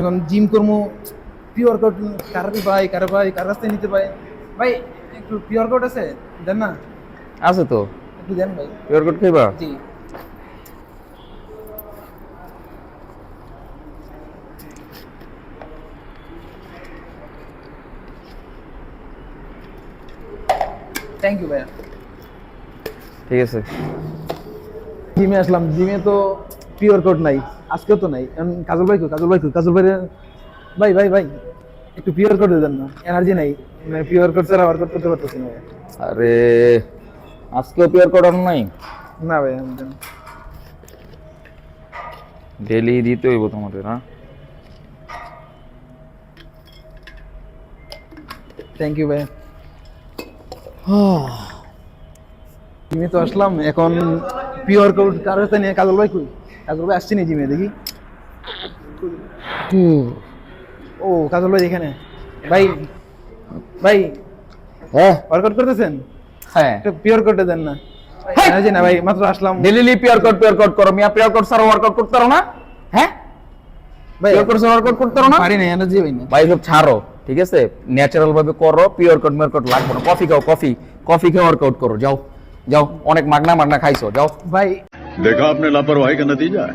এখন জিম করবো, pure coat কার কাছ থেকে নিতে পাই ভাই? একটু পিওর কোট আছে, দেন না। আছে তো, একটু দেন ভাই। পিওর কোট খাইবা? জি থ্যাংক ইউ ভাইয়া। ঠিক আছে। জিমে আসলাম, জিমে তো পিওর কোট নাই, আজকেও তো নাই। এখন কাজল ভাই কাজল ভাই ভাই ভাই ভাই একটু পিওর কোট দেন না, এনার্জি নাই, মানে পিওর কোট ছাড়া ওয়ার্কআউট করতে পারতেছি না ভাই। আরে আজকেও পিওর কোট আনো নাই? না ভাই আমি দেন। ডেলি দিতে হইব তোমাদের, না? থ্যাংক ইউ ভাই। জিমে তো আসলাম, এখন পিওর কোট কার কাছে নিয়ে, কাজল ভাই কই? কাজল ভাই আসছে নি জিমে, দেখি। ও কাজল ভাই এখানে। ভাই ভাই হ্যাঁ ওয়ার্কআউট করতেছেন? হ্যাঁ, একটা পিওর কোটে দেন না। এনার্জি না ভাই, মাত্র আসলাম। ডেলি পিওর কোট করো। মিয়া পিওর কোট ছাড়া ওয়ার্কআউট করতে পারো না? হ্যাঁ, ভাই পিওর কোট ছাড়া ওয়ার্কআউট করতে পারো না? পারি না, এনার্জি ভাই না। ভাই সব ছাড়ো, ঠিক আছে? ন্যাচারাল ভাবে করো, পিওর কোট লাগবে না। কফি খাও, কফি খেয়ে ওয়ার্কআউট করো। যাও যাও, অনেক মাগনা খাইছো, যাও। ভাই देखा आपने लापरवाही का नतीजा है।